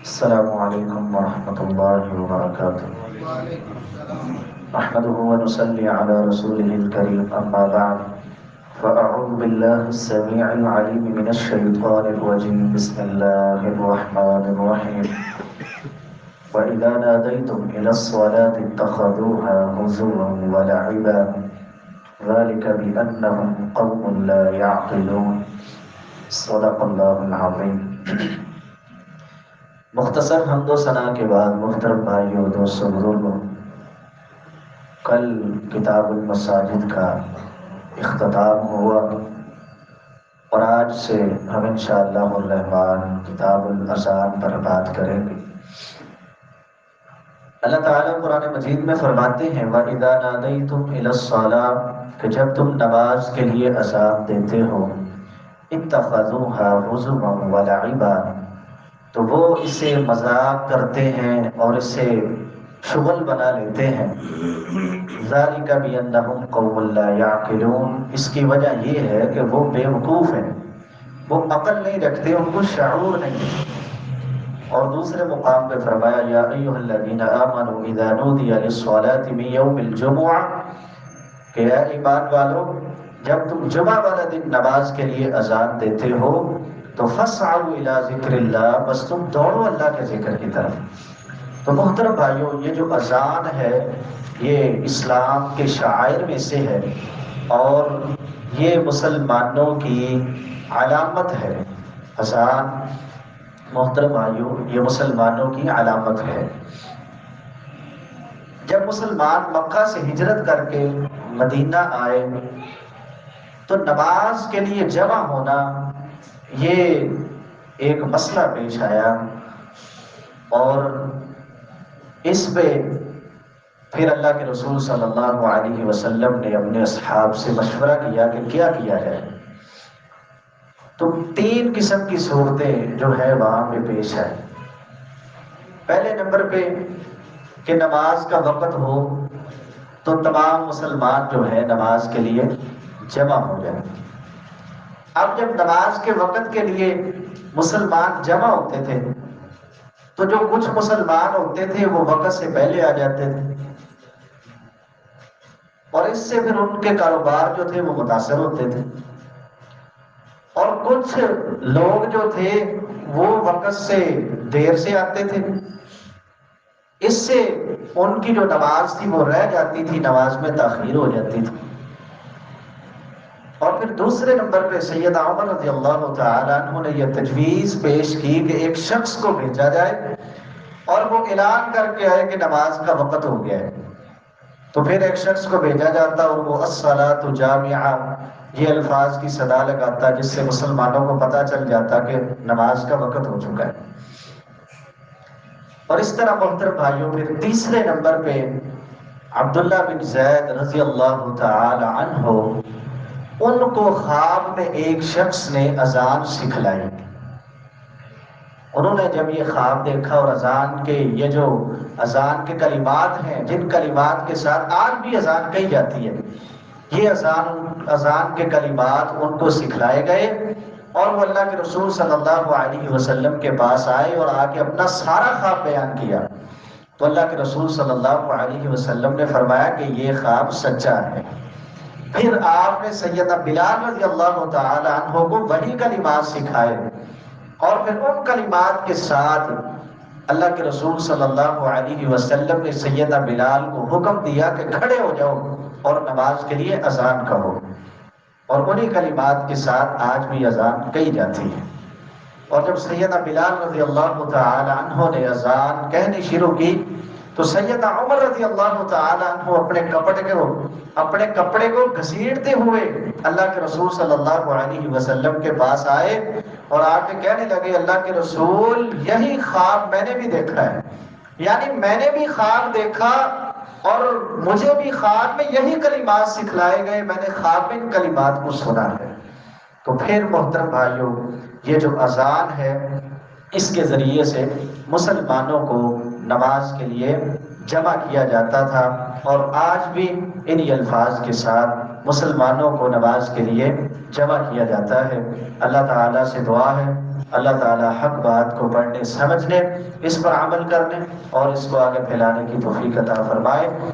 السلام علیکم ورحمۃ اللہ وبرکاتہ۔ وعلیکم السلام ورحمۃ نحمده ونصلي على رسوله الكريم أما بعد فأعوذ بالله السميع العليم من الشيطان الرجيم بسم الله الرحمن الرحيم وإذا ناديتم إلى الصلاة اتخذوها هزوا ولعبا ذلك بأنهم قوم لا يعقلون صدق الله العظيم۔ مختصر حمد و ثنا کے بعد محترم بھائیوں دوستوں بزرگوں، کل کتاب المساجد کا اختتام ہوا اور آج سے ہم انشاءاللہ الرحمن کتاب الاذان پر بات کریں گے۔ اللہ تعالیٰ قرآن مجید میں فرماتے ہیں وَإِذَا نَادَيْتُمْ إِلَى الصَّلَاةِ کہ جب تم نماز کے لیے اذان دیتے ہو اتخذوها هزوا ولعبا تو وہ اسے مذاق کرتے ہیں اور اسے شغل بنا لیتے ہیں۔ ذالک بأنہم قوم لا یعقلون، اس کی وجہ یہ ہے کہ وہ بے وقوف ہیں، وہ عقل نہیں رکھتے، ان کو شعور نہیں۔ اور دوسرے مقام پہ فرمایا یا ایھا الذین آمنوا اذا نودی للصلاة من یوم الجمعہ کہ اے ایمان والو جب تم جمعہ والا دن نماز کے لیے اذان دیتے ہو تو فاسعوا الی ذکر اللہ، بس تم دوڑو اللہ کے ذکر کی طرف۔ تو محترم بھائیوں، یہ جو اذان ہے یہ اسلام کے شعائر میں سے ہے اور یہ مسلمانوں کی علامت ہے۔ اذان محترم بھائیوں یہ مسلمانوں کی علامت ہے۔ جب مسلمان مکہ سے ہجرت کر کے مدینہ آئے تو نماز کے لیے جمع ہونا یہ ایک مسئلہ پیش آیا اور اس پہ پھر اللہ کے رسول صلی اللہ علیہ وسلم نے اپنے اصحاب سے مشورہ کیا کہ کیا کیا جائے۔ تو تین قسم کی صورتیں جو ہے وہاں پہ پیش ہے۔ پہلے نمبر پہ کہ نماز کا وقت ہو تو تمام مسلمان جو ہے نماز کے لیے جمع ہو جائیں۔ اب جب نماز کے وقت کے لیے مسلمان جمع ہوتے تھے تو جو کچھ مسلمان ہوتے تھے وہ وقت سے پہلے آ جاتے تھے اور اس سے پھر ان کے کاروبار جو تھے وہ متاثر ہوتے تھے، اور کچھ لوگ جو تھے وہ وقت سے دیر سے آتے تھے، اس سے ان کی جو نماز تھی وہ رہ جاتی تھی، نماز میں تاخیر ہو جاتی تھی۔ اور پھر دوسرے نمبر پہ سیدنا عمر رضی اللہ تعالیٰ عنہ نے یہ تجویز پیش کی کہ ایک شخص کو بھیجا جائے اور وہ اعلان کر کے آئے کہ نماز کا وقت ہو گیا ہے۔ تو پھر ایک شخص کو بھیجا جاتا اور وہ الصلاۃ جامعہ یہ الفاظ کی صدا لگاتا جس سے مسلمانوں کو پتہ چل جاتا کہ نماز کا وقت ہو چکا ہے۔ اور اس طرح محترم بھائیوں پھر تیسرے نمبر پہ عبداللہ بن زید رضی اللہ تعالی عنہ ان کو خواب میں ایک شخص نے اذان سکھلائی۔ انہوں نے جب یہ خواب دیکھا اور اذان کے یہ جو اذان کے کلمات ہیں جن کلمات کے ساتھ آج بھی اذان کہی جاتی ہے، یہ اذان کے کلمات ان کو سکھلائے گئے اور وہ اللہ کے رسول صلی اللہ علیہ وسلم کے پاس آئے اور آ کے اپنا سارا خواب بیان کیا۔ تو اللہ کے رسول صلی اللہ علیہ وسلم نے فرمایا کہ یہ خواب سچا ہے۔ پھر آپ نے سیدنا بلال رضی اللہ تعالی عنہ کو وہی کلمات سکھائے اور پھر ان کلمات کے ساتھ اللہ کے رسول صلی اللہ علیہ وسلم نے سیدنا بلال کو حکم دیا کہ کھڑے ہو جاؤ اور نماز کے لیے اذان کہو، اور انہی کلمات کے ساتھ آج بھی اذان کہی جاتی ہے۔ اور جب سیدنا بلال رضی اللہ تعالی عنہ نے اذان کہنی شروع کی تو سیدنا عمر رضی اللہ تعالی عنہ اپنے کپڑے کو گھسیٹتے ہوئے اللہ کے رسول صلی اللہ علیہ وسلم کے پاس آئے اور آ کے کہنے لگے اللہ کے رسول یہی خواب میں نے بھی دیکھا ہے، یعنی میں نے بھی خواب دیکھا اور مجھے بھی خواب میں یہی کلمات سکھلائے گئے، میں نے خواب میں ان کلمات کو سنا ہے۔ تو پھر محترم بھائیوں یہ جو اذان ہے اس کے ذریعے سے مسلمانوں کو نماز کے لیے جمع کیا جاتا تھا اور آج بھی انہی الفاظ کے ساتھ مسلمانوں کو نماز کے لیے جمع کیا جاتا ہے۔ اللہ تعالیٰ سے دعا ہے اللہ تعالیٰ حق بات کو پڑھنے سمجھنے، اس پر عمل کرنے اور اس کو آگے پھیلانے کی توفیق عطا فرمائے۔